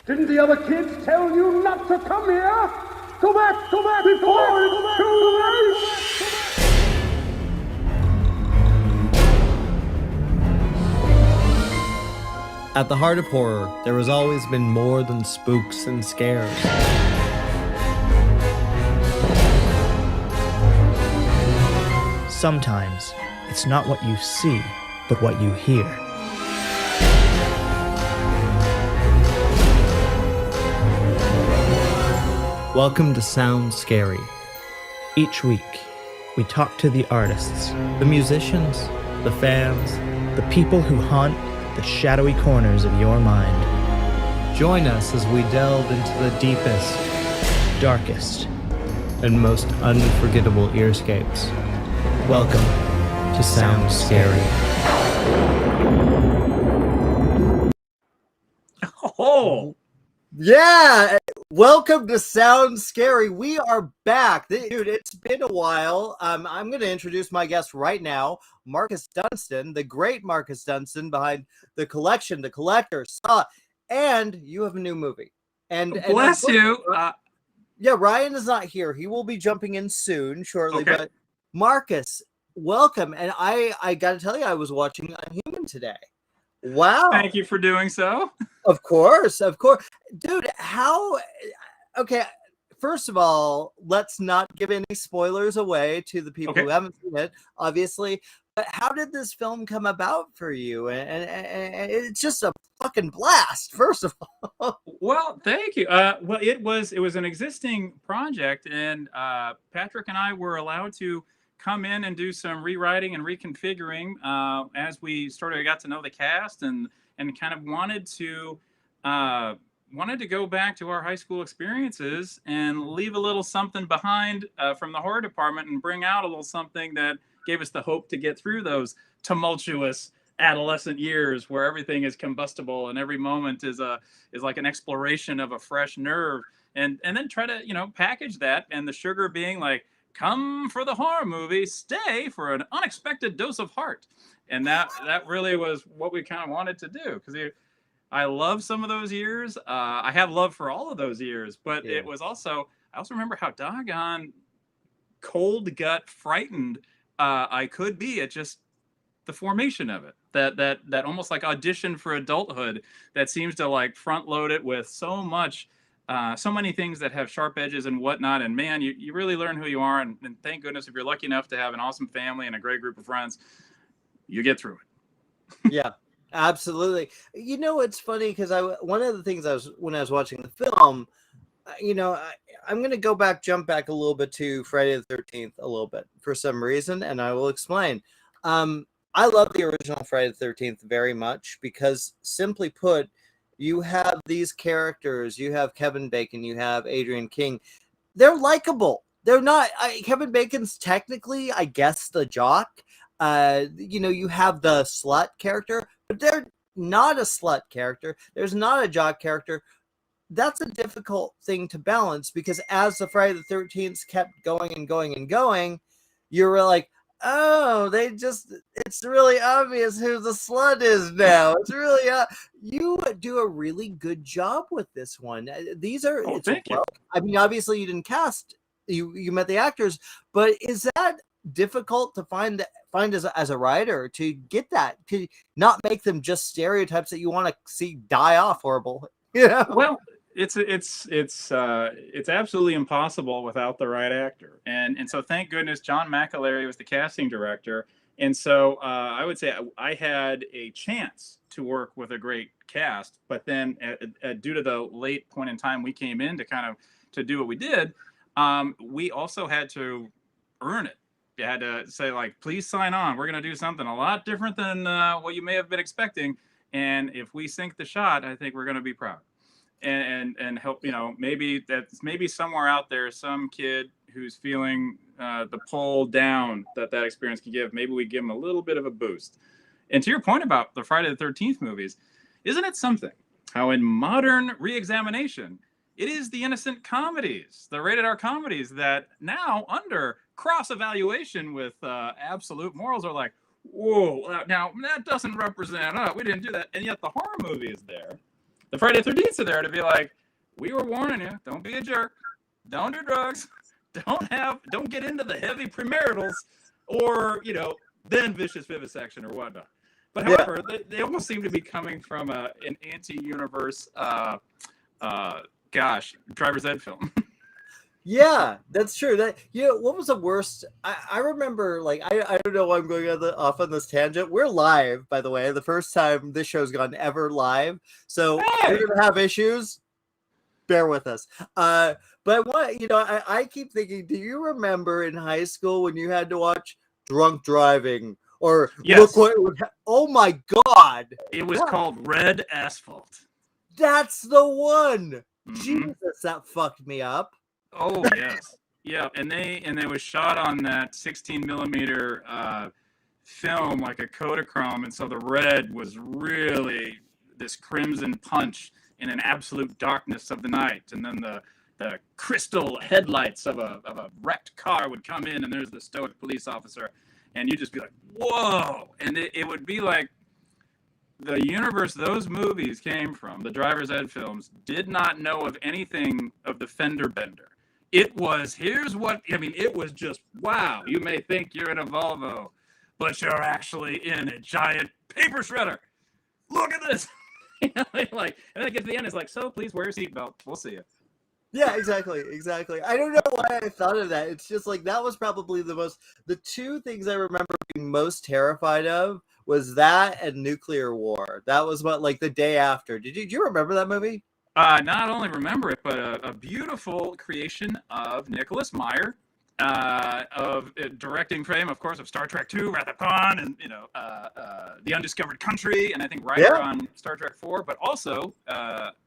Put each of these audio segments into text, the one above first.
Didn't the other kids tell you not to come here? Go back before it's too late! At the heart of horror, there has always been more than spooks and scares. Sometimes, it's not what you see, but what you hear. Welcome to Sound Scary. Each week, we talk to the artists, The musicians, the fans, the people who haunt the shadowy corners of your mind. join us as we delve into the deepest Darkest. and most unforgettable earscapes. Welcome to Sound Scary. Oh, Yeah! Welcome to Sound Scary. We are back. Dude, it's been a while. I'm going to introduce my guest right now, Marcus Dunstan, the great Marcus Dunstan behind The Collection, The Collector, Saw, and you have a new movie. And bless you. Yeah, Ryan is not here. He will be jumping in soon, shortly. Okay. But Marcus, welcome. And I got to tell you, I was watching Unhuman today. Wow. Thank you for doing so. Of course. Dude, how... Okay, first of all, let's not give any spoilers away to the people who haven't seen it, obviously. But how did this film come about for you? And it's just a fucking blast, first of all. Well, thank you. Well, it was an existing project, and Patrick and I were allowed to come in and do some rewriting and reconfiguring as we got to know the cast and kind of wanted to go back to our high school experiences and leave a little something behind from the horror department and bring out a little something that gave us the hope to get through those tumultuous adolescent years where everything is combustible and every moment is like an exploration of a fresh nerve, and then try to package that, and the sugar being like, come for the horror movie, stay for an unexpected dose of heart. And that really was what we kind of wanted to do, because I love some of those years. I have love for all of those years, but Yeah. it was also, I also remember how doggone cold gut frightened I could be at just the formation of it. That almost like audition for adulthood that seems to like front load it with so many things that have sharp edges and whatnot. And man, you really learn who you are. And thank goodness if you're lucky enough to have an awesome family and a great group of friends, you get through it. Yeah, absolutely. It's funny because one of the things when I was watching the film, I'm going to jump back a little bit to Friday the 13th a little bit for some reason, and I will explain. I love the original Friday the 13th very much because, simply put, you have these characters. You have Kevin Bacon. You have Adrian King. They're likable. They're not... Kevin Bacon's technically, I guess, the jock. You have the slut character, but they're not a slut character. There's not a jock character. That's a difficult thing to balance because as the Friday the 13th kept going and going and going, you were like, oh, it's really obvious who the slut is now. It's really, you do a really good job with this one. These are, Thank you. I mean, obviously you didn't cast, you met the actors, but is that difficult to find as a writer to get that, to not make them just stereotypes that you want to see die off horrible? Well, it's absolutely impossible without the right actor, and so thank goodness John McAlery was the casting director, and so I would say I had a chance to work with a great cast, but then due to the late point in time we came in to do what we did, we also had to earn it. You had to say, like, please sign on. We're going to do something a lot different than what you may have been expecting, and if we sink the shot, I think we're going to be proud. And help, maybe somewhere out there, some kid who's feeling the pull down that experience can give, maybe we give them a little bit of a boost. And to your point about the Friday the 13th movies, isn't it something how in modern re-examination, it is the innocent comedies, the rated R comedies that now under cross-evaluation with absolute morals are like, whoa, now that doesn't represent us. We didn't do that. And yet the horror movie is there. The Friday the 13th are there to be like, we were warning you, don't be a jerk, don't do drugs, don't get into the heavy premaritals, or then vicious vivisection or whatnot. But however, they almost seem to be coming from an anti-universe, driver's ed film. Yeah, that's true. That what was the worst? I remember, like, I don't know why I'm going off on this tangent. We're live, by the way. The first time this show's gone ever live, so we're gonna have issues. Bear with us. But what I keep thinking. Do you remember in high school when you had to watch Drunk Driving? Or yes. Look what oh my God! It was called Red Asphalt. That's the one. Mm-hmm. Jesus, that fucked me up. Oh yes, yeah, and they was shot on that 16 millimeter film, like a Kodachrome, and so the red was really this crimson punch in an absolute darkness of the night, and then the crystal headlights of a wrecked car would come in, and there's the stoic police officer. And you'd just be like, whoa. And it would be like the universe those movies came from, the driver's ed films, did not know of anything of the fender bender. It was, it was just, wow, you may think you're in a Volvo, but you're actually in a giant paper shredder. Look at this. And then it gets to the end, it's like, so please wear your seatbelt. We'll see you. Yeah, exactly. I don't know why I thought of that. It's just like that was probably the two things I remember being most terrified of was that and nuclear war. That was what, like, the day after. Did you remember that movie? Not only remember it, but a beautiful creation of Nicholas Meyer, of directing fame, of course, of Star Trek II, Wrath of Khan, and The Undiscovered Country, and I think writer on Star Trek IV, but also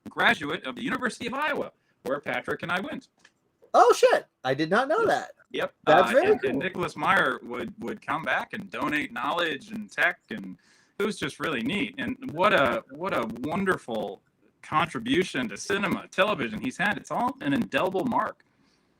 graduate of the University of Iowa, where Patrick and I went. Oh shit! I did not know that. Yep, that's very cool. And Nicholas Meyer would come back and donate knowledge and tech, and it was just really neat. And what a wonderful contribution to cinema, television he's had. It's all an indelible mark.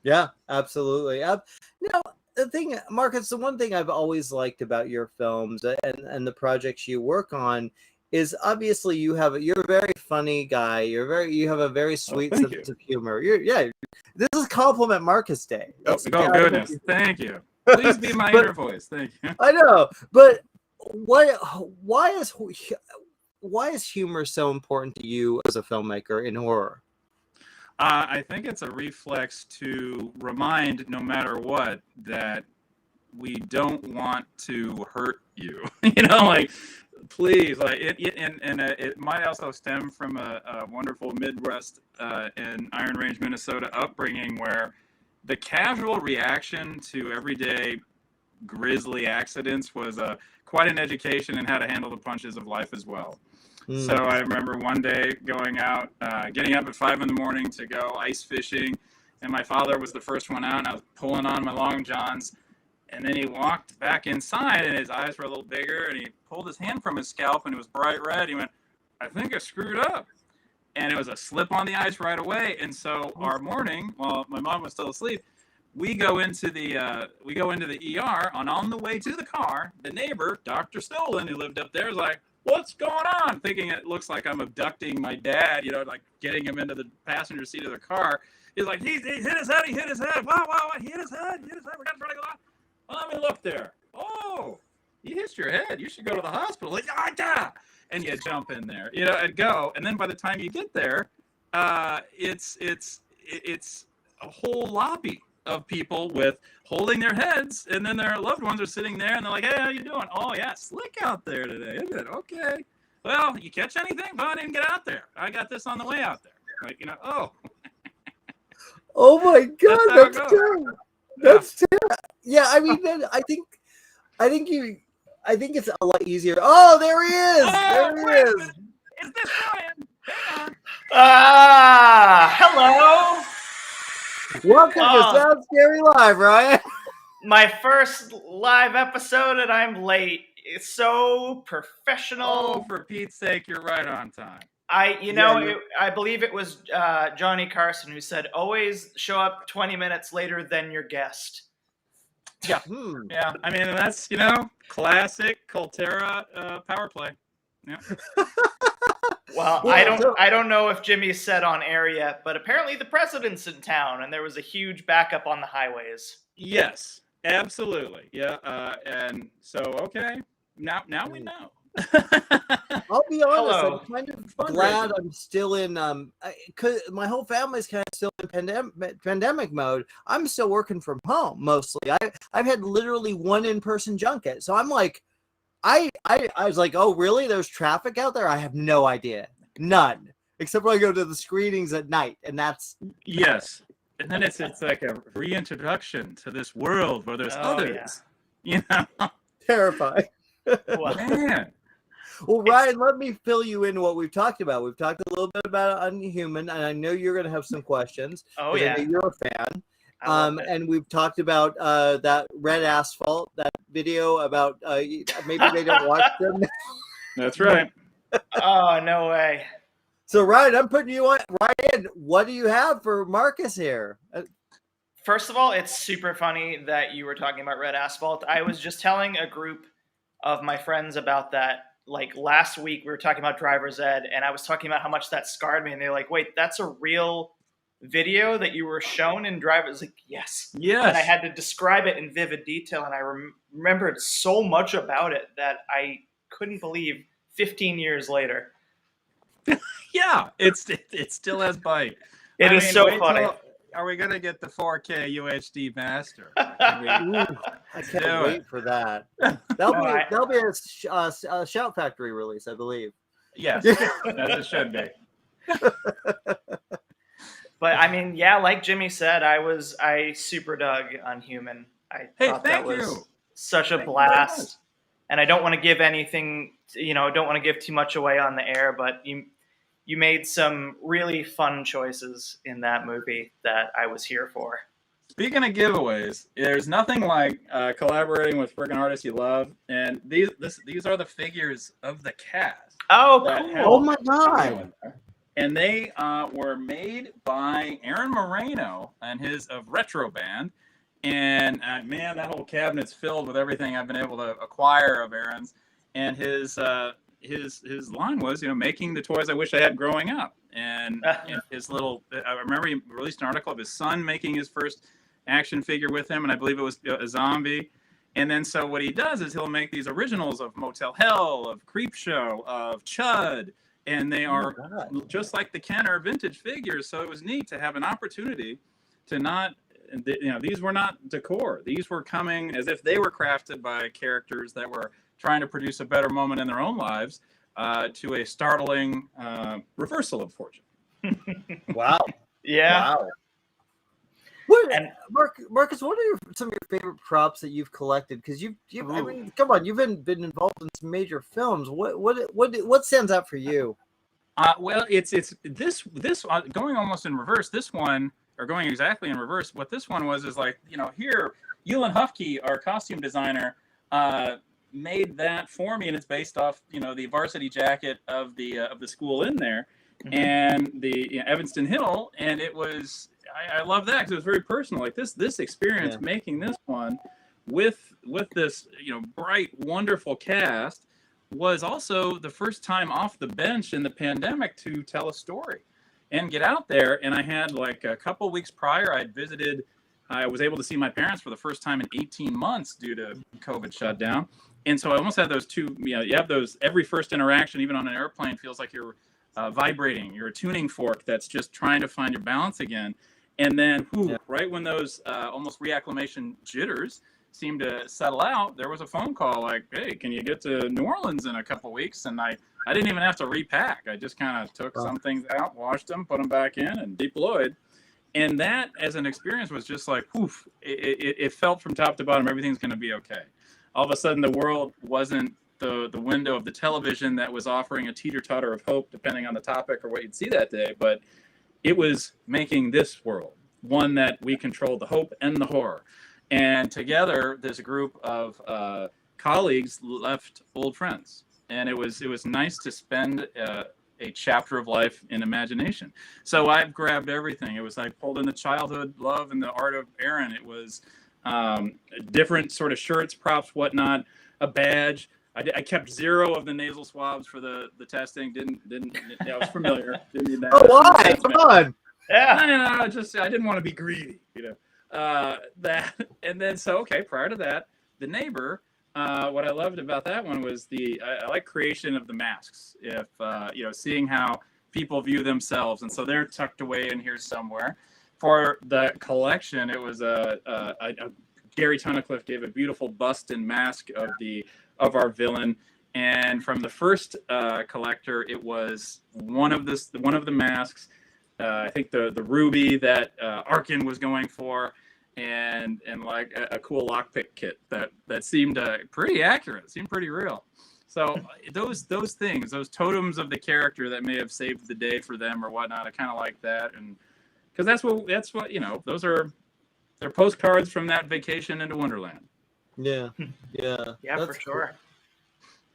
Yeah, absolutely. The thing, Marcus, the one thing I've always liked about your films and the projects you work on is obviously you're a very funny guy. You have a very sweet sense of humor. This is Compliment Marcus Day. Oh goodness, thank you. Please be my inner voice. Thank you. I know, but why is humor so important to you as a filmmaker in horror? I think it's a reflex to remind, no matter what, that we don't want to hurt you. Please, it might also stem from a wonderful Midwest and Iron Range, Minnesota upbringing where the casual reaction to everyday grisly accidents was quite an education in how to handle the punches of life as well. So I remember one day going out, getting up at 5 a.m. to go ice fishing, and my father was the first one out, and I was pulling on my long johns. And then he walked back inside, and his eyes were a little bigger, and he pulled his hand from his scalp, and it was bright red. He went, I think I screwed up. And it was a slip on the ice right away. And so our morning, while my mom was still asleep, we go into the ER, and on the way to the car, the neighbor, Dr. Stolen, who lived up there, is like, what's going on? Thinking it looks like I'm abducting my dad, like getting him into the passenger seat of the car. He's like, he hit his head. Wow, he hit his head. We got to try to go out. Let me look there. Oh, you hit your head. You should go to the hospital. Like, and you jump in there, and go. And then by the time you get there, it's a whole lobby of people with holding their heads, and then their loved ones are sitting there, and they're like, hey, how you doing? Oh, yeah, slick out there today, isn't it? Okay. Well, you catch anything? Well, I didn't get out there. I got this on the way out there. Like, oh. Oh, my God, that's terrible. That's terrible. Yeah, I mean, I think it's a lot easier. Oh, there he is. Oh, there he is. Is this Ryan? Hang on. Hello. Welcome to Sound Scary Live, Ryan. My first live episode, and I'm late. It's so professional. Oh, for Pete's sake, you're right on time. I believe it was Johnny Carson who said, always show up 20 minutes later than your guest. Yeah. Yeah. I mean, that's, classic Cultrera power play. Yeah. Well, I don't know if Jimmy said on air yet, but apparently the president's in town, and there was a huge backup on the highways. Yes, absolutely. Yeah, and so okay, now we know. I'll be honest. Hello. I'm kind of glad I'm still in. Cause my whole family's kind of still in pandemic mode. I'm still working from home mostly. I've had literally one in-person junket, so I'm like, I was like, oh really? There's traffic out there? I have no idea, none, except when I go to the screenings at night, and that's Yes, and then it's like a reintroduction to this world where there's others. Yeah. You know, terrifying. Well, man. Well, Ryan, let me fill you in what we've talked about. We've talked a little bit about Unhuman, and I know you're going to have some questions. Oh, 'cause yeah. I know you're a fan. I love it. And we've talked about that Red Asphalt, that video about maybe they don't watch them. That's right. Oh, no way. So, Ryan, I'm putting you on. Ryan, what do you have for Marcus here? First of all, it's super funny that you were talking about Red Asphalt. I was just telling a group of my friends about that. Like last week, we were talking about driver's ed, and I was talking about how much that scarred me. And they're like, wait, that's a real video that you were shown in driver's? Like, yes. Yes. And I had to describe it in vivid detail, and I remembered so much about it that I couldn't believe 15 years later. Yeah, it still has bite. It is so funny. Are we gonna get the 4K UHD master? I can't wait for that. That'll be a Shout Factory release, I believe. Yes, as it should be. But I mean, yeah, like Jimmy said, I super dug Unhuman. I thought that was such a blast. And I don't want to give anything, don't want to give too much away on the air, but you made some really fun choices in that movie that I was here for. Speaking of giveaways, there's nothing like collaborating with friggin' artists you love, and these are the figures of the cast. Oh, cool! Oh my god! And they were made by Aaron Moreno and his of Retro Band, and man, that whole cabinet's filled with everything I've been able to acquire of Aaron's, and his line was, making the toys I wish I had growing up. And his little, I remember he released an article of his son making his first action figure with him, and I believe it was a zombie. And then so what he does is he'll make these originals of Motel Hell, of Creepshow, of Chud, and they are just like the Kenner vintage figures. So it was neat to have an opportunity to not, these were not decor. These were coming as if they were crafted by characters that were trying to produce a better moment in their own lives, to a startling reversal of fortune. Wow. Yeah. Wow. Marcus, what are some of your favorite props that you've collected? Because I mean, come on, you've been involved in some major films. What stands out for you? Well, it's this going almost in reverse. This one, or going exactly in reverse. What this one was is like, here, Ewan Hufke, our costume designer, made that for me, and it's based off the varsity jacket of the school in there, and the Evanston Hill, and it was I love that because it was very personal. Like this experience making this one with this bright, wonderful cast was also the first time off the bench in the pandemic to tell a story and get out there. And I had like a couple weeks prior, I was able to see my parents for the first time in 18 months due to COVID shutdown. And so I almost had those two, you have those, every first interaction, even on an airplane, feels like you're vibrating. You're a tuning fork that's just trying to find your balance again. And then, right when those almost reacclimation jitters seemed to settle out, there was a phone call like, hey, can you get to New Orleans in a couple of weeks? And I didn't even have to repack. I just kind of took some things out, washed them, put them back in, and deployed. And that, as an experience, was just like, poof, it felt from top to bottom, everything's going to be okay. All of a sudden, the world wasn't the window of the television that was offering a teeter-totter of hope, depending on the topic or what you'd see that day, but it was making this world one that we controlled, the hope and the horror. And together, this group of colleagues left old friends. And it was nice to spend a chapter of life in imagination. So I've grabbed everything. It was like pulled in the childhood love and the art of Aaron. It was different sort of shirts, props, whatnot, a badge, I kept 0 of the nasal swabs for the testing. Didn't I was familiar. Didn't need that. Oh, why? Come on. Yeah. No, just I didn't want to be greedy, that, and then prior to that, The Neighbor. What I loved about that one was I like creation of the masks. If seeing how people view themselves, and so they're tucked away in here somewhere. For the collection, it was Gary Tunnicliffe gave a beautiful bust and mask of our villain, and from the first collector, it was one of the masks. I think the ruby that Arkin was going for, and like a cool lockpick kit that seemed pretty accurate, seemed pretty real. So those things, those totems of the character that may have saved the day for them or whatnot, I kind of like that, and because that's what they're postcards from that vacation into Wonderland. Yeah, for sure.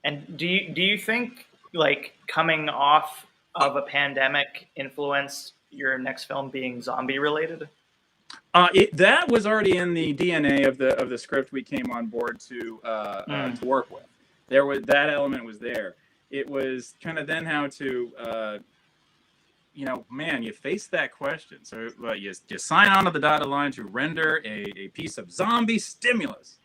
And do you think, like, coming off of a pandemic influenced your next film being zombie related? That was already in the DNA of the script we came on board to work with. That element was there. It was kind of then how to you face that question. So you sign on to the dotted line to render a piece of zombie stimulus,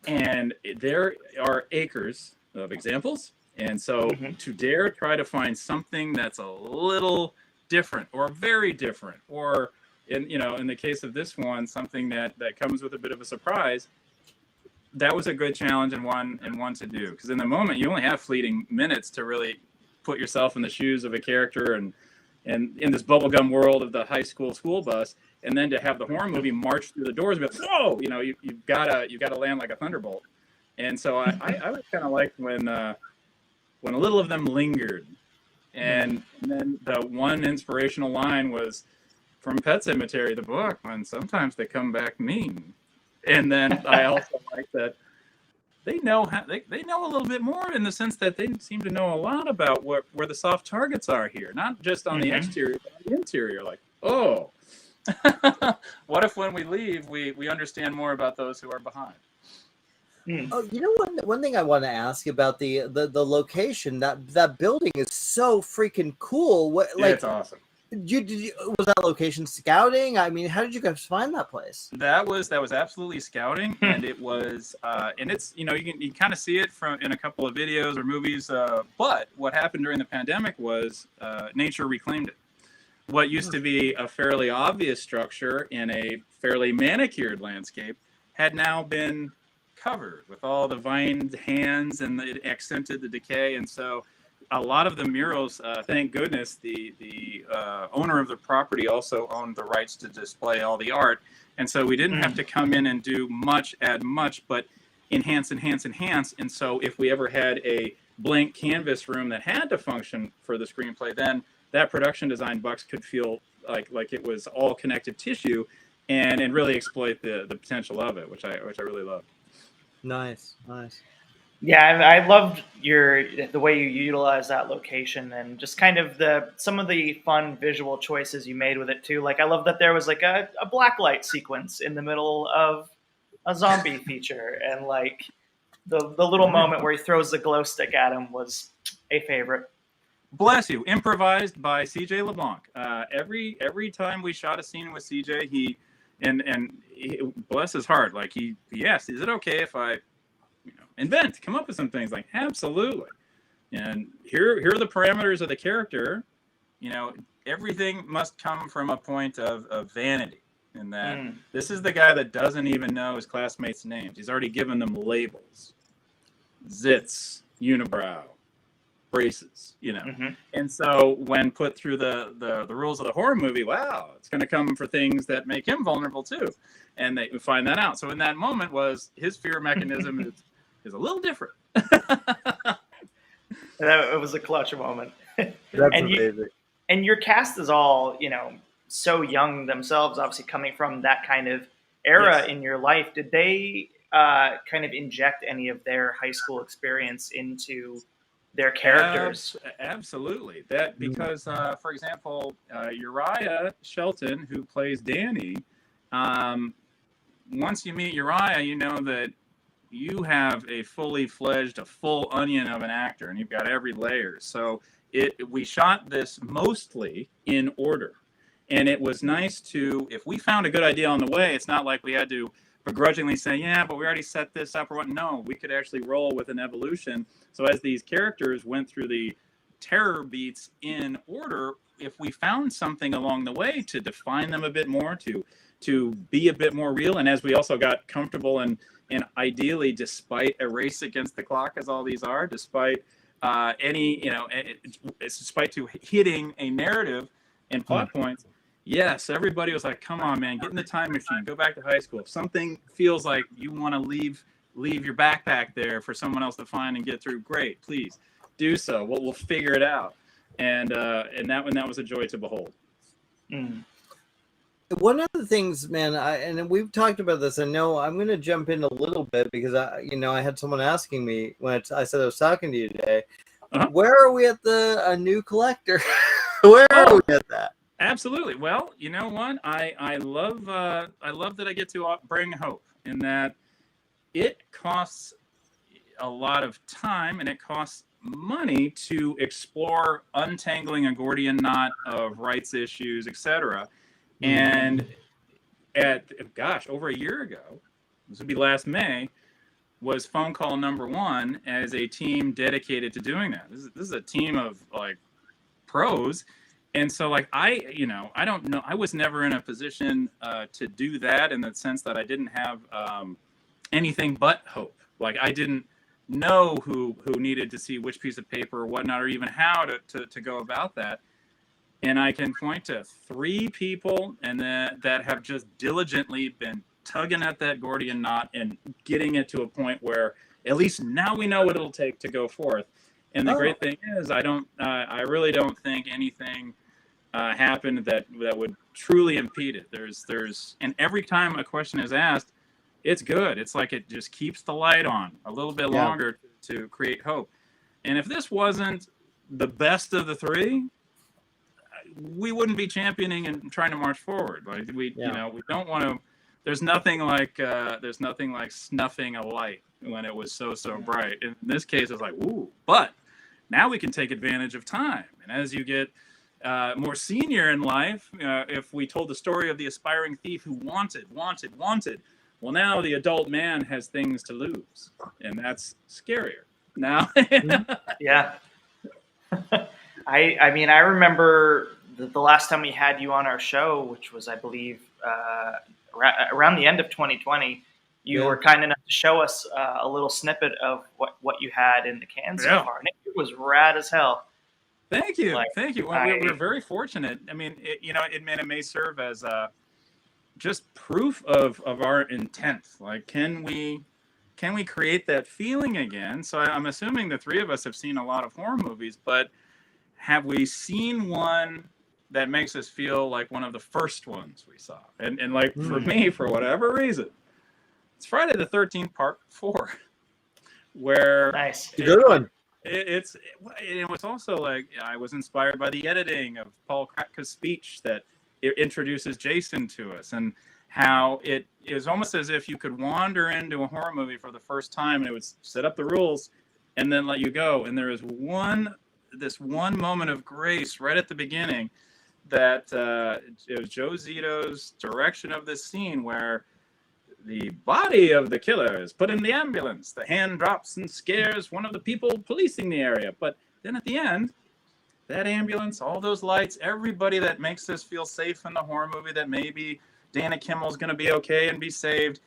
and there are acres of examples. And so to dare try to find something that's a little different or very different, or in the case of this one, something that comes with a bit of a surprise, that was a good challenge and one to do, because in the moment you only have fleeting minutes to really put yourself in the shoes of a character and in this bubblegum world of the high school bus, and then to have the horror movie march through the doors and be like, whoa, you've gotta land like a thunderbolt. And so I was kind of like when a little of them lingered, and then the one inspirational line was from Pet Sematary, the book, when sometimes they come back mean. And then I also like that they know they know a little bit more, in the sense that they seem to know a lot about where the soft targets are here, not just on the exterior, but on the interior. Like, oh, what if when we leave, we understand more about those who are behind? Oh, one thing I want to ask about the location, that building is so freaking cool. It's awesome. Was that location scouting? I mean, how did you guys find that place? That was absolutely scouting, and it was and it's you can kind of see it in a couple of videos or movies. But what happened during the pandemic was nature reclaimed it. What used to be a fairly obvious structure in a fairly manicured landscape had now been covered with all the vined hands, and it accented the decay. And so a lot of the murals, thank goodness, the owner of the property also owned the rights to display all the art. And so we didn't have to come in and do add much, but enhance. And so if we ever had a blank canvas room that had to function for the screenplay, then that production design bucks could feel like it was all connective tissue, and really exploit the potential of it, which I really loved. Nice. Yeah, I loved the way you utilize that location, and just kind of some of the fun visual choices you made with it too. Like, I love that there was like a black light sequence in the middle of a zombie feature, and like the little moment where he throws the glow stick at him was a favorite. Bless you. Improvised by CJ LeBlanc. Every time we shot a scene with CJ, he bless his heart, like he asked, is it okay if I come up with some things? Like, absolutely. And here are the parameters of the character. Everything must come from a point of vanity, in that this is the guy that doesn't even know his classmates' names. He's already given them labels: zits, unibrow, braces, And so when put through the rules of the horror movie, wow, it's going to come for things that make him vulnerable too. And they find that out. So in that moment, was his fear mechanism is a little different. It was a clutch moment. That's amazing. And your cast is all, so young themselves, obviously coming from that kind of era in your life. Did they kind of inject any of their high school experience into their characters? Absolutely. That because, for example, Uriah Shelton, who plays Danny, once you meet Uriah, you know that you have a fully fledged, a full onion of an actor, and you've got every layer. So we shot this mostly in order. And it was nice to, if we found a good idea on the way, it's not like we had to begrudgingly say, yeah, but we already set this up or what. No, we could actually roll with an evolution. So as these characters went through the terror beats in order, if we found something along the way to define them a bit more, to be a bit more real, and as we also got comfortable and ideally, despite a race against the clock, as all these are, despite despite to hitting a narrative and plot points, yes, everybody was like, come on, man, get in the time machine, go back to high school. If something feels like you want to leave your backpack there for someone else to find and get through, great, please do so. We'll figure it out. And that was a joy to behold. One of the things, man, and we've talked about this. I know I'm going to jump in a little bit because I had someone asking me when I said I was talking to you today. Where are we at a new collector? Where are we at that? Absolutely. Well, you know what? I love that I get to bring hope in that it costs a lot of time and it costs money to explore untangling a Gordian knot of rights issues, etc. And over a year ago, this would be last May, was phone call number 1 as a team dedicated to doing that. This is a team of like pros. And so like, I don't know, I was never in a position to do that in the sense that I didn't have anything but hope. Like I didn't know who needed to see which piece of paper or whatnot, or even how to go about that. And I can point to 3 people and that have just diligently been tugging at that Gordian knot and getting it to a point where at least now we know what it'll take to go forth. And the great thing is, I really don't think anything happened that would truly impede it. And every time a question is asked, it's good. It's like it just keeps the light on a little bit longer to create hope. And if this wasn't the best of the 3, we wouldn't be championing and trying to march forward. Like we don't want to. There's nothing like snuffing a light when it was so bright. In this case, it's like, ooh, but now we can take advantage of time. And as you get more senior in life, if we told the story of the aspiring thief who wanted, well, now the adult man has things to lose, and that's scarier. Now, yeah. I mean, I remember the last time we had you on our show, which was, I believe, around the end of 2020. You were kind enough to show us a little snippet of what you had in the can so far, and it was rad as hell. Thank you, thank you. Well, we're very fortunate. I mean, it may serve as just proof of our intent. Like, can we create that feeling again? So I'm assuming the 3 of us have seen a lot of horror movies, but have we seen one that makes us feel like one of the first ones we saw? And like for me, for whatever reason, it's Friday the 13th Part 4, where nice, good one. It was also like I was inspired by the editing of Paul Kratka's speech that it introduces Jason to us, and how it is almost as if you could wander into a horror movie for the first time and it would set up the rules and then let you go. And there is this one moment of grace right at the beginning that it was Joe Zito's direction of this scene where the body of the killer is put in the ambulance. The hand drops and scares one of the people policing the area. But then at the end, that ambulance, all those lights, everybody that makes us feel safe in the horror movie, that maybe Dana Kimmel's going to be okay and be saved,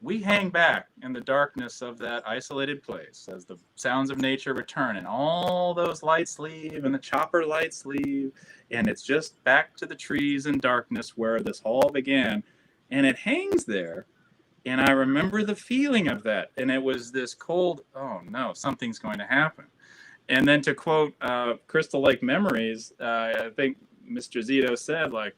we hang back in the darkness of that isolated place as the sounds of nature return, and all those lights leave and the chopper lights leave, and it's just back to the trees and darkness where this all began, and it hangs there. And I remember the feeling of that, and it was this cold, oh no, something's going to happen. And then to quote Crystal Lake Memories, I think Mr. Zito said, like,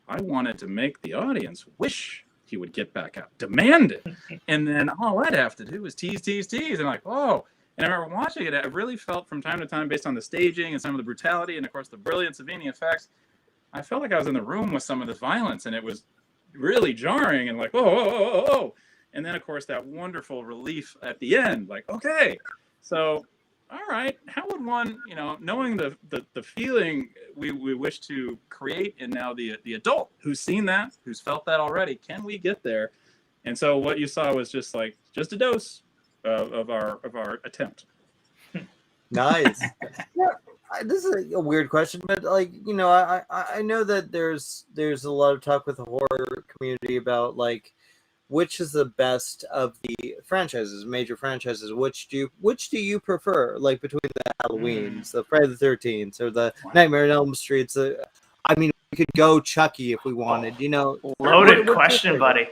I wanted to make the audience wish he would get back out, demand it. And then all I'd have to do was tease. And like, oh. And I remember watching it, I really felt from time to time, based on the staging and some of the brutality and, of course, the brilliance of any effects, I felt like I was in the room with some of this violence, and it was really jarring and like, whoa. And then, of course, that wonderful relief at the end, like, okay, so, all right, how would one, knowing the feeling we wish to create, and now the adult who's seen that, who's felt that already, can we get there? And so what you saw was just a dose of our attempt. Nice. Yeah, this is a weird question, but like, I know that there's a lot of talk with the horror community about like which is the best of the franchises, major franchises. Which do you prefer, like between the Halloweens, the Friday the 13th, or the Nightmare on Elm Streets? I mean, we could go Chucky if we wanted. Loaded question, buddy.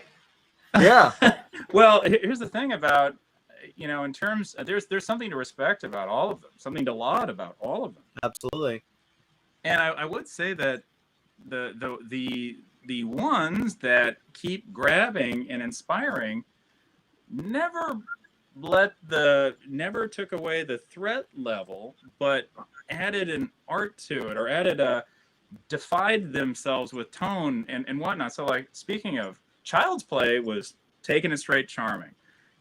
Yeah. Well, here's the thing about, in terms, there's something to respect about all of them, something to laud about all of them. Absolutely. And I would say that the ones that keep grabbing and inspiring never took away the threat level, but added an art to it, or defied themselves with tone and whatnot. So, like, speaking of, Child's Play was taking it straight charming.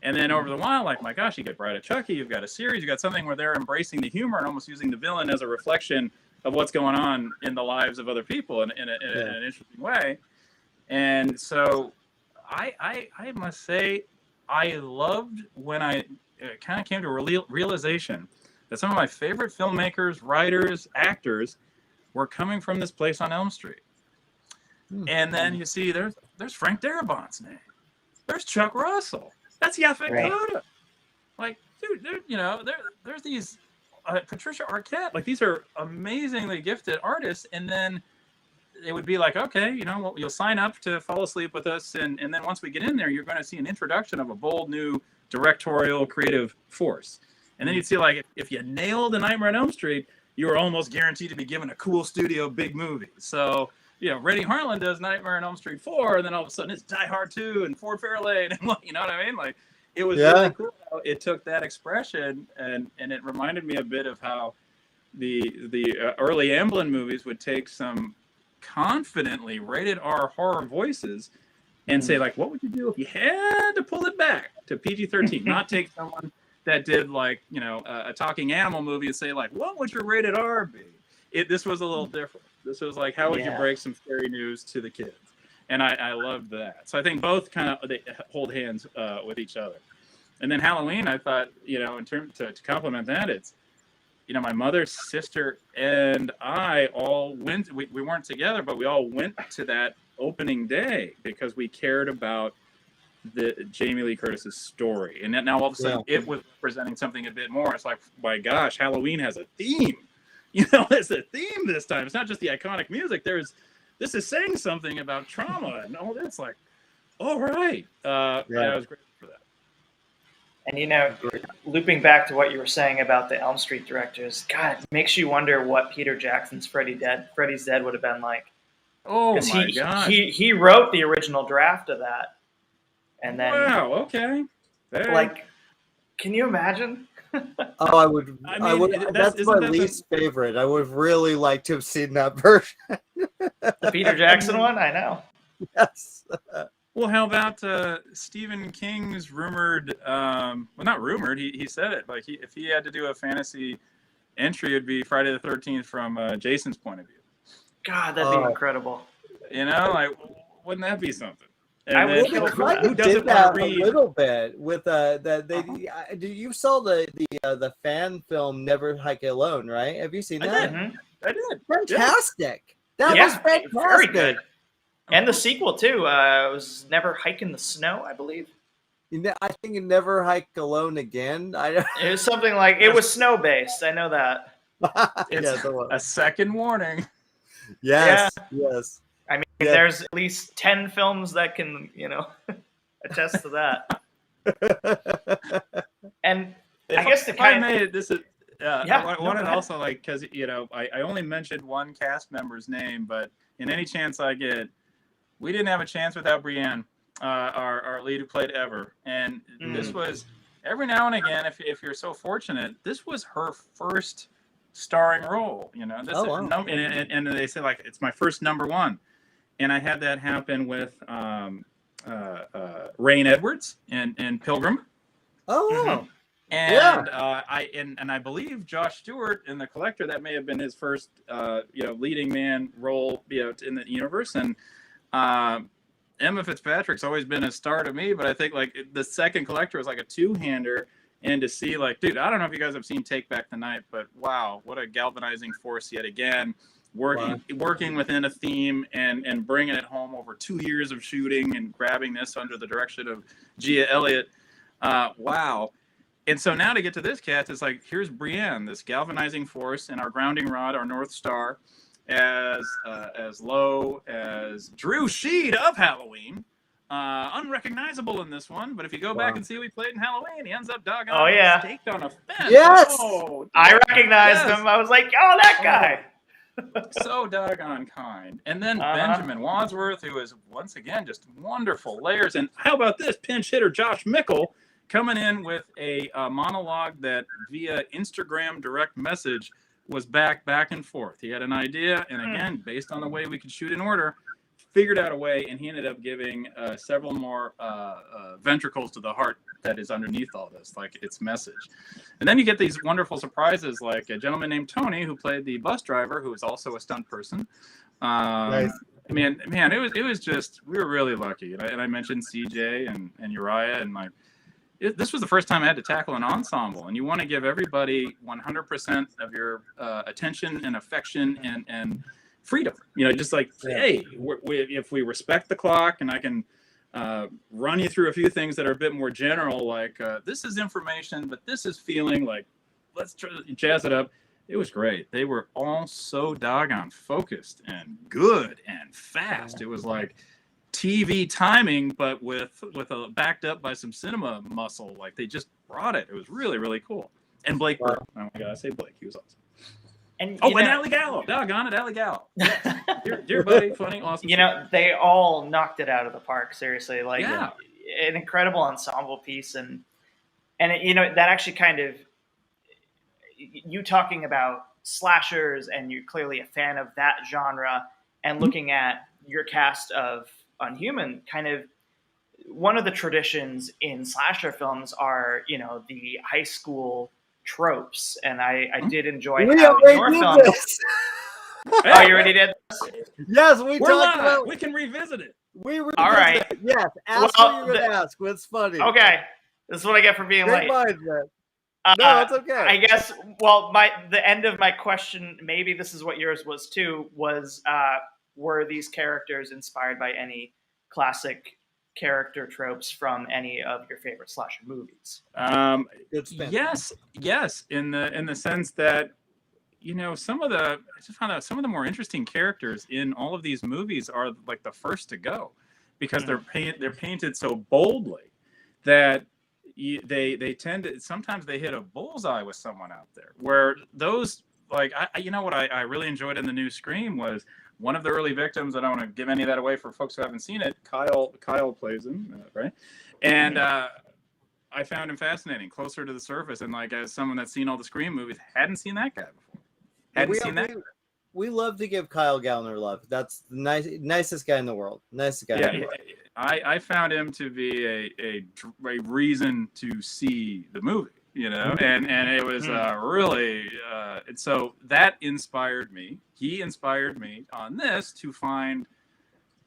And then over the while, like, my gosh, you get Bride of Chucky, you've got a series, you've got something where they're embracing the humor and almost using the villain as a reflection of what's going on in the lives of other people in an interesting way. And so I must say, I loved when I kind of came to a realization that some of my favorite filmmakers, writers, actors were coming from this place on Elm Street. And then you see there's Frank Darabont's name. There's Chuck Russell. That's Yaphet Kotto. Like, dude, there's these Patricia Arquette. Like, these are amazingly gifted artists. And then it would be like, okay, you'll sign up to fall asleep with us. And then once we get in there, you're going to see an introduction of a bold new directorial creative force. And then you'd see, like, if you nailed A Nightmare on Elm Street, you were almost guaranteed to be given a cool studio big movie. So, Reddy Harlan does Nightmare on Elm Street 4, and then all of a sudden it's Die Hard 2 and Ford Fairlane, and you know what I mean? Like, it was really cool how it took that expression, and it reminded me a bit of how the early Amblin movies would take some confidently rated R horror voices and say, like, what would you do if you had to pull it back to PG-13? Not take someone that did, like, a talking animal movie and say, like, what would your rated R be? This was a little different. This was like, how would you break some scary news to the kids? And I loved that. So I think both they hold hands with each other. And then Halloween, I thought, in terms to complement that, it's, my mother's sister and I all went. We weren't together, but we all went to that opening day because we cared about the Jamie Lee Curtis's story. And then now all of a sudden it was presenting something a bit more. It's like, my gosh, Halloween has a theme. It's a theme this time. It's not just the iconic music. This is saying something about trauma and all this. Like, all right. I was grateful for that. And, looping back to what you were saying about the Elm Street directors, God, it makes you wonder what Peter Jackson's Freddy's Dead would have been like. Oh, my God. He wrote the original draft of that. And then, wow, okay. Like, can you imagine? Oh, I would. That's my least favorite. I would really like to have seen that version. The Peter Jackson one? I know. Yes. Well, how about Stephen King's rumored? Well, not rumored. He said it. Like, if he had to do a fantasy entry, it'd be Friday the 13th from Jason's point of view. God, that'd be incredible. Like, wouldn't that be something? And I would who did that a little bit with you saw the fan film Never Hike Alone, right? Have you seen that? I did. Fantastic. That was fantastic. Very good. And the sequel too. It was Never Hike in the Snow, I believe. I think Never Hike Alone Again. It was something like, it was snow based. I know that. It's a second warning. Yes. Yes. I mean, there's at least 10 films that can, attest to that. And I guess the kind of this is. I wanted also, like, because I only mentioned one cast member's name, but in any chance I get, we didn't have a chance without Brienne, our lead who played Ever, and this was every now and again, if you're so fortunate, this was her first starring role. And they say, like, it's my first number one. And I had that happen with Rain Edwards in Pilgrim. Oh, wow. And I believe Josh Stewart in The Collector, that may have been his first leading man role in the universe. And Emma Fitzpatrick's always been a star to me, but I think like the second Collector was like a two-hander. And to see like, dude, I don't know if you guys have seen Take Back the Night, but wow, what a galvanizing force yet again. Working within a theme and bringing it home over 2 years of shooting and grabbing this under the direction of Gia Elliott. Wow. And so now to get to this cast, it's like, here's Brienne, this galvanizing force, and our grounding rod, our North Star, as low as Drew Sheed of Halloween. Unrecognizable in this one, but if you go back and see who he played in Halloween, he ends up staked on a fence. Yes! Oh, I recognized him. I was like, oh, that guy. So doggone kind. And then Benjamin Wadsworth, who is once again just wonderful layers. And how about this pinch hitter Josh Mickle coming in with a monologue that via Instagram direct message was back and forth. He had an idea, and again, based on the way we could shoot in order, figured out a way, and he ended up giving several more ventricles to the heart that is underneath all this, like its message. And then you get these wonderful surprises, like a gentleman named Tony who played the bus driver, who is also a stunt person. Nice. I mean, man, it was just, we were really lucky. And I mentioned CJ and Uriah, and this was the first time I had to tackle an ensemble, and you want to give everybody 100% of your attention and affection and freedom, just like, hey, if we respect the clock, and I can run you through a few things that are a bit more general, like this is information, but this is feeling, like, let's jazz it up. It was great. They were all so doggone focused and good and fast. It was like TV timing, but with a backed up by some cinema muscle. Like, they just brought it. It was really, really cool. And Blake, oh my God, I say Blake, he was awesome. And Ali Gallo, doggone it, Ali Gallo. Yes. dear buddy, funny, awesome. They all knocked it out of the park. Seriously, like an incredible ensemble piece, and that actually kind of, you talking about slashers, and you're clearly a fan of that genre, and looking at your cast of Unhuman, kind of one of the traditions in slasher films are the high school tropes, and I did enjoy how in your film. Oh, you already did? Yes, we talked about. We can revisit it. All right. Yes, ask what you're gonna ask. What's funny? Okay, this is what I get for being late. No, it's okay. I guess. Well, the end of my question, maybe this is what yours was too. Was were these characters inspired by any classic character tropes from any of your favorite slasher movies? Yes, in the sense that some of the more interesting characters in all of these movies are like the first to go, because they're painted so boldly that they tend to, sometimes they hit a bullseye with someone out there, where those, like, I really enjoyed in the new Scream was one of the early victims. I don't want to give any of that away for folks who haven't seen it. Kyle plays him, right? And I found him fascinating, closer to the surface. And like, as someone that's seen all the Scream movies, hadn't seen that guy before. We love to give Kyle Gallner love. That's the nicest guy in the world. Nicest guy. Yeah, I found him to be a reason to see the movie. And it was really, and so that inspired me. He inspired me on this to find,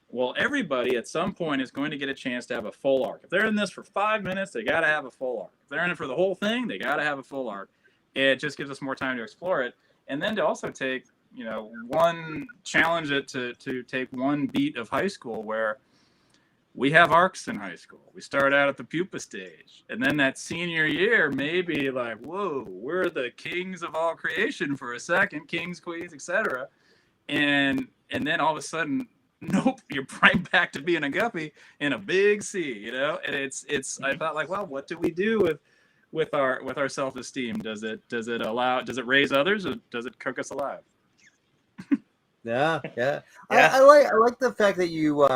well, everybody at some point is going to get a chance to have a full arc. If they're in this for 5 minutes, they got to have a full arc. If they're in it for the whole thing, they got to have a full arc. It just gives us more time to explore it. And then to also take, challenge it to take one beat of high school where we have arcs in high school. We start out at the pupa stage, and then that senior year, maybe like, whoa, we're the kings of all creation for a second, kings, queens, etc. And then all of a sudden, nope, you're right back to being a guppy in a big C, And it's. I thought, like, well, what do we do with our self-esteem? Does it raise others, or does it cook us alive? Yeah. I like the fact that you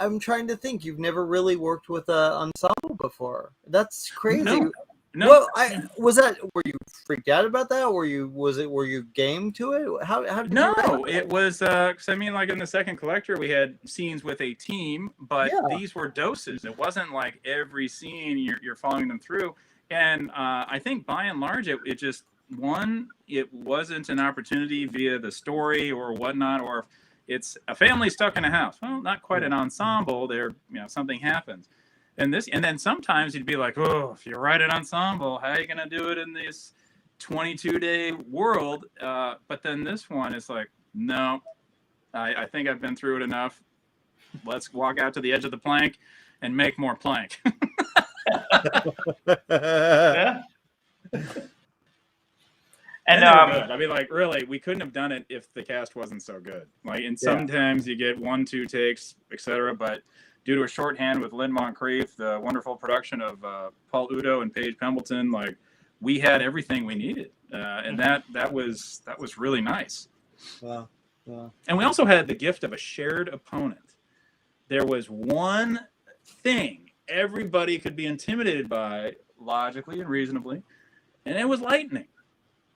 I'm trying to think. You've never really worked with an ensemble before. That's crazy. No. No, Well, were you freaked out about that? Were you game to it? How did you react? it was because I mean, like in the second collector, we had scenes with a team, but Yeah. these were doses. It wasn't like every scene you're following them through. And I think by and large, it just it wasn't an opportunity via the story or whatnot, or if it's a family stuck in a house. Well, not quite an ensemble. Something happens. And then sometimes you'd be like, oh, if you write an ensemble, how are you going to do it in this 22-day world? But then this one is like, no, I think I've been through it enough. Let's walk out to the edge of the plank and make more plank. Yeah. And I mean, like, really, we couldn't have done it if the cast wasn't so good. Like, and sometimes you get 1-2 takes, etc. But due to a shorthand with Lynn Moncrief, the wonderful production of Paul Udo and Paige Pembleton, like, we had everything we needed, and that was really nice. Wow. Wow. And we also had the gift of a shared opponent. There was one thing everybody could be intimidated by, logically and reasonably, and it was lightning.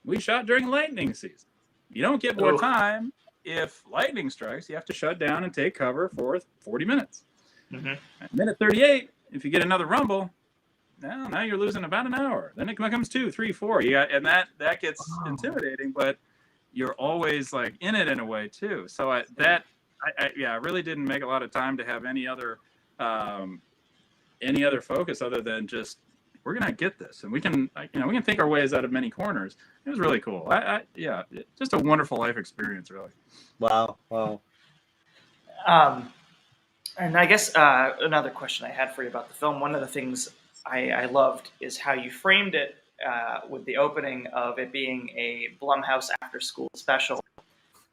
We shot during lightning season. You don't get more time if lightning strikes. You have to shut down and take cover for 40 minutes. Mm-hmm. At minute 38, if you get another rumble, now you're losing about an hour. Then it comes 2, 3, 4. And that gets intimidating, but you're always like in it in a way too. So I really didn't make a lot of time to have any other focus other than just, we're gonna get this, and we can think our ways out of many corners. It was really cool. Just a wonderful life experience, really. Wow. And I guess another question I had for you about the film, one of the things I loved is how you framed it with the opening of it being a Blumhouse after-school special.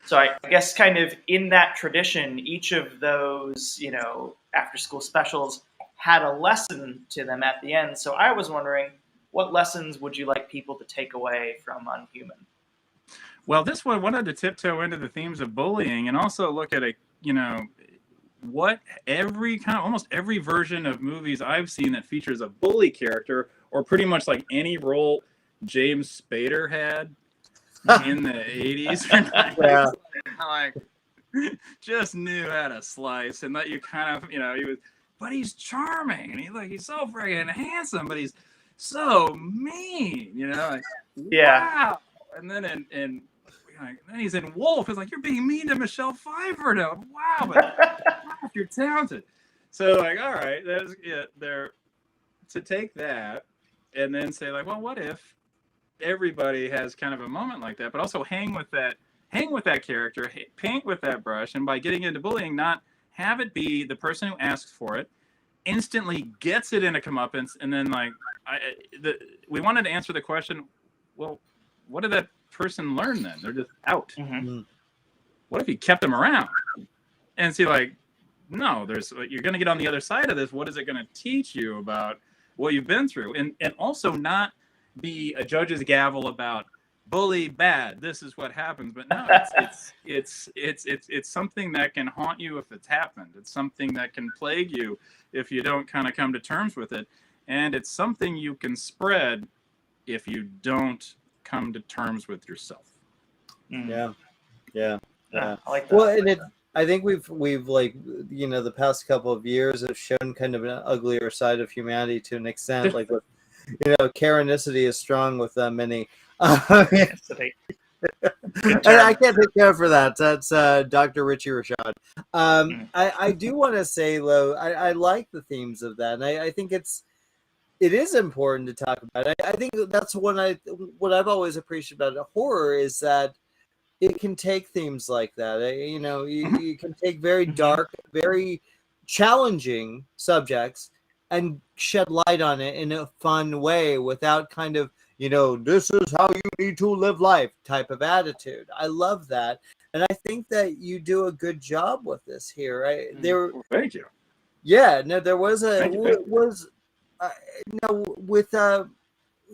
So I guess kind of in that tradition, each of those, after-school specials had a lesson to them at the end. So I was wondering, what lessons would you like people to take away from Unhuman? Well, this one wanted to tiptoe into the themes of bullying and also look at what almost every version of movies I've seen that features a bully character, or pretty much like any role James Spader had in the 80s or 90s. Yeah. Like, just knew how to slice, and let you kind of, he was, but he's charming, and he's so friggin' handsome, but he's so mean, Yeah. Wow. And then then he's in Wolf. It's like, you're being mean to Michelle Pfeiffer now. Wow, but you're talented. So like, all right, they're to take that and then say like, well, what if everybody has kind of a moment like that, but also hang with that character, paint with that brush, and by getting into bullying, not have it be the person who asks for it instantly gets it in a comeuppance, and then we wanted to answer the question, well, what did that person learn then? They're just out. Mm-hmm. What if you kept them around and see, like, no, you're going to get on the other side of this. What is it going to teach you about what you've been through? And also not be a judge's gavel about bully bad. This is what happens. But no, it's something that can haunt you if it's happened. It's something that can plague you if you don't kind of come to terms with it. And it's something you can spread if you don't come to terms with yourself. Yeah. I like that. Well, and I think we've like, the past couple of years have shown kind of an uglier side of humanity to an extent. Like, with, Karenicity is strong with many. And I can't take care for that. That's Dr. Richie Rashad. I do want to say, though, I like the themes of that, and I think it is important to talk about. I think that's what I've always appreciated about horror is that it can take themes like that. You can take very dark, very challenging subjects and shed light on it in a fun way without kind of, this is how you need to live life type of attitude. I love that. And I think that you do a good job with this here. Right? Thank you. Yeah, no, there was with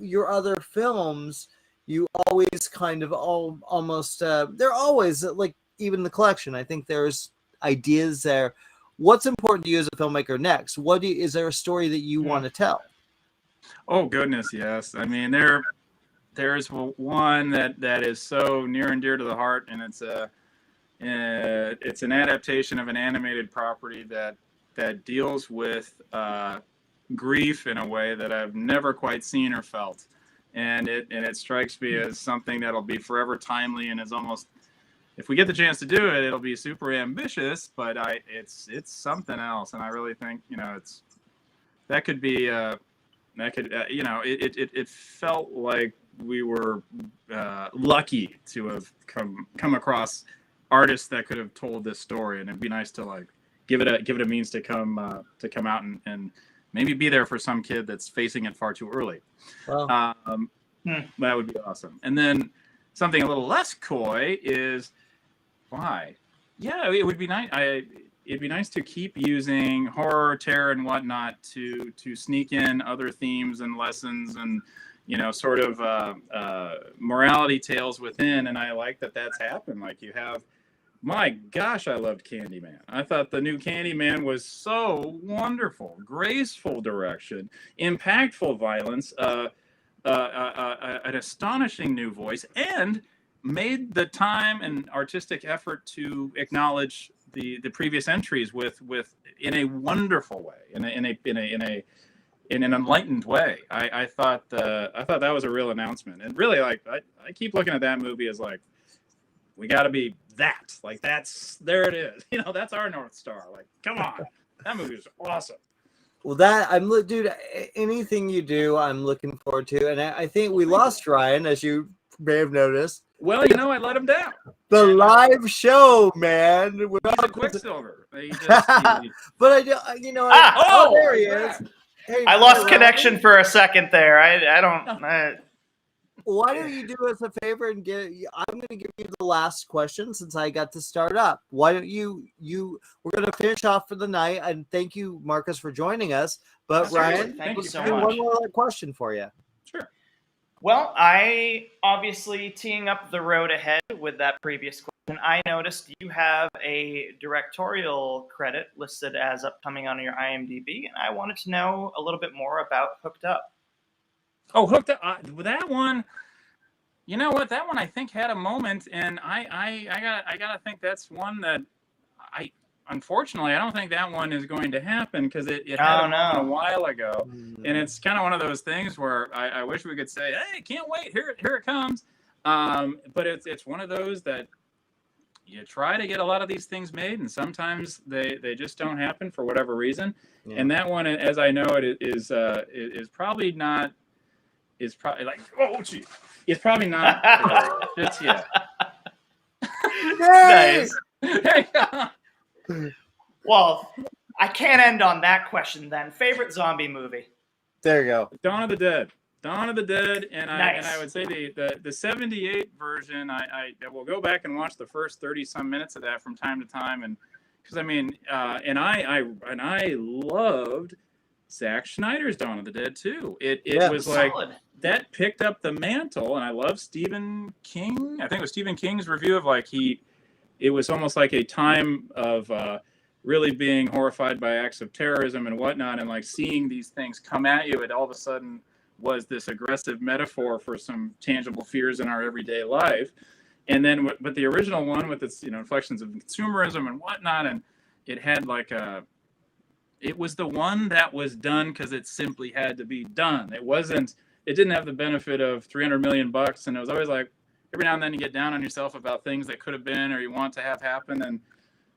your other films, you always kind of almost they're always like, even the collection, I think there's ideas there. What's important to you as a filmmaker next? Is there a story that you want to tell? Oh goodness, yes. I mean, there's one that is so near and dear to the heart, and it's an adaptation of an animated property that deals with grief in a way that I've never quite seen or felt, and it strikes me as something that'll be forever timely and is almost, if we get the chance to do it, it'll be super ambitious, but it's something else, and I really think that could be it felt like we were lucky to have come across artists that could have told this story, and it'd be nice to like give it a means to come out and maybe be there for some kid that's facing it far too early. Well, that would be awesome. And then something a little less coy is why? Yeah, it would be nice. It'd be nice to keep using horror, terror, and whatnot to sneak in other themes and lessons and sort of morality tales within. And I like that that's happened. Like you have, my gosh, I loved Candyman. I thought the new Candyman was so wonderful, graceful direction, impactful violence, an astonishing new voice, and made the time and artistic effort to acknowledge the previous entries with in a wonderful way, in an enlightened way. I thought that was a real announcement, and really, like I keep looking at that movie as like, we got to be that, like there it is, that's our North Star. Like, come on, that movie is awesome. Well, dude, anything you do, I'm looking forward to, and I think we lost Ryan, as you may have noticed. Well, I let him down. The live show, man. We're He's a Quicksilver. But I do, there he is. Hey, I lost connection for a second there. I don't. Why don't you do us a favor and I'm going to give you the last question since I got to start up. Why don't we're going to finish off for the night, and thank you, Marcus, for joining us. But Ryan, thank you so much. One more question for you. Sure. Well, I obviously teeing up the road ahead with that previous question. I noticed you have a directorial credit listed as upcoming on your IMDb, and I wanted to know a little bit more about Hooked Up. Oh, Hooked Up. That one. You know what? That one I think had a moment, and I gotta think that's one that unfortunately I don't think that one is going to happen because it had a moment a while ago, and it's kind of one of those things where I wish we could say, hey, can't wait, here it comes, but it's one of those that you try to get a lot of these things made, and sometimes they just don't happen for whatever reason. Yeah. And that one, as I know it, is probably not. Is probably like, oh gee, it's probably not just yet. Nice. Well, I can't end on that question then. Favorite zombie movie? There you go. Dawn of the Dead. And nice. I would say the 78 version. I will go back and watch the first 30 some minutes of that from time to time, and because I loved Zack Snyder's Dawn of the Dead too. It was like solid. That picked up the mantle, and I love Stephen King. I think it was Stephen King's review of it was almost like a time of really being horrified by acts of terrorism and whatnot, and like seeing these things come at you. It all of a sudden was this aggressive metaphor for some tangible fears in our everyday life. And then, but the original one with its inflections of consumerism and whatnot, and it had it was the one that was done because it simply had to be done. It didn't have the benefit of $300 million, and it was always like every now and then you get down on yourself about things that could have been or you want to have happen, and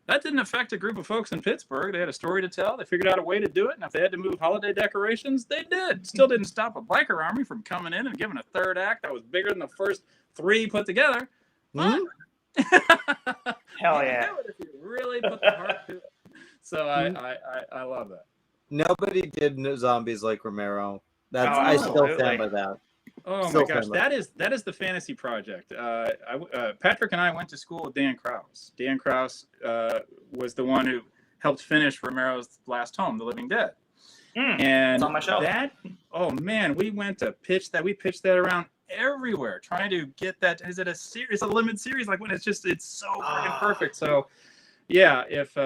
that didn't affect a group of folks in Pittsburgh. They had a story to tell. They figured out a way to do it, and if they had to move holiday decorations, they did. Still didn't stop a biker army from coming in and giving a third act that was bigger than the first three put together. Mm-hmm. Hell yeah! If you really put the heart to it. So I love that. Nobody did zombies like Romero. I still stand by that. Oh my gosh, that is the fantasy project. Patrick and I went to school with Dan Krause. Dan Krause was the one who helped finish Romero's last home, The Living Dead. And it's on my shelf. Oh man, we went to pitch that. We pitched that around everywhere, trying to get that. Is it a series, a limited series? Like when it's so freaking perfect. So yeah, if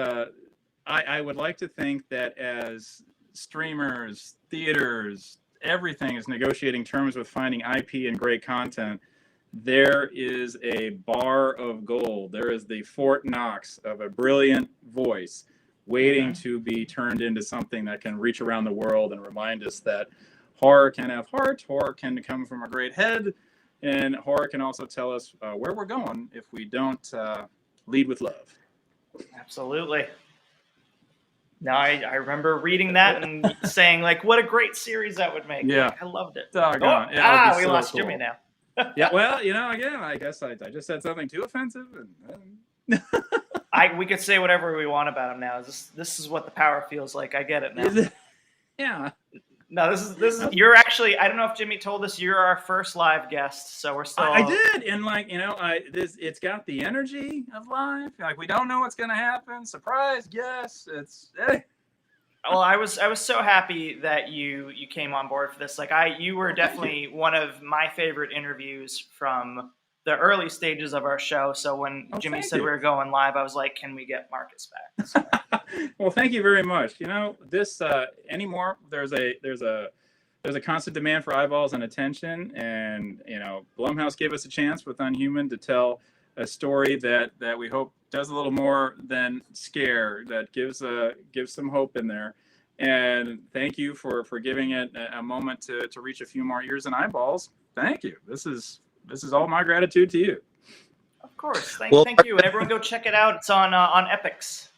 I would like to think that as streamers, theaters, everything is negotiating terms with finding IP and great content, there is a bar of gold. There is the Fort Knox of a brilliant voice waiting to be turned into something that can reach around the world and remind us that horror can have heart, horror can come from a great head, and horror can also tell us where we're going if we don't lead with love. Absolutely. No, I remember reading that and saying, like, what a great series that would make. Yeah. Like, I loved it. Doggone. Yeah, we so lost cool. Jimmy now. Yeah, well, again, I guess I just said something too offensive. And we could say whatever we want about him now. This is what the power feels like. I get it now. Yeah. No, this is you're actually, I don't know if Jimmy told us, you're our first live guest, so we're still. I did, and it's got the energy of live. Like, we don't know what's gonna happen. Surprise, yes, it's. Well, I was so happy that you came on board for this. Like, you were definitely one of my favorite interviews from the early stages of our show. So when Jimmy said we were going live, I was like, can we get Marcus back? So. Well, thank you very much. This anymore, there's a constant demand for eyeballs and attention, and Blumhouse gave us a chance with Unhuman to tell a story that we hope does a little more than scare, that gives some hope in there. And thank you for giving it a moment to reach a few more ears and eyeballs. Thank you. This is all my gratitude to you. Of course. Thank you. And everyone go check it out. It's on Epix.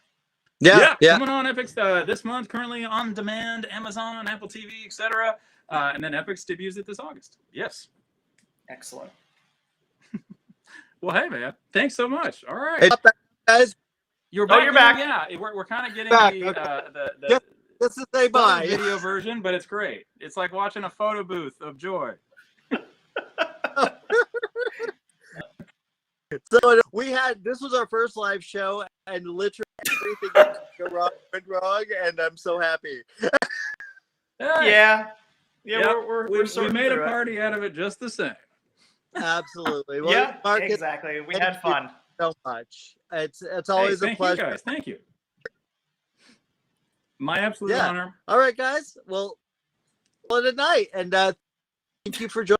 Yeah. Coming on Epix this month, currently on demand, Amazon, Apple TV, etc. And then Epix debuts it this August. Yes. Excellent. Well, hey, man. Thanks so much. All right. Hey, guys. You're back. You're back. Yeah, we're kind of getting Back. the This is say bye. video version, but it's great. It's like watching a photo booth of joy. So this was our first live show, and literally everything went wrong, and I'm so happy. Yeah. We made a party out of it just the same. Absolutely. Well, Yeah, Marcus, exactly. We had fun. So much. It's always a pleasure. Thank you, guys. Thank you. My absolute honor. All right, guys. Well, good night, and thank you for joining.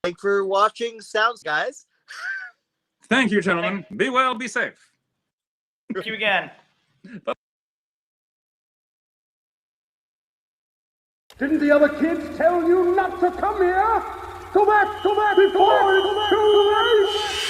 Thank you for watching Sounds, guys. Thank you, gentlemen. Be well, be safe. Thank you again. Didn't the other kids tell you not to come here? Go back before it's too late!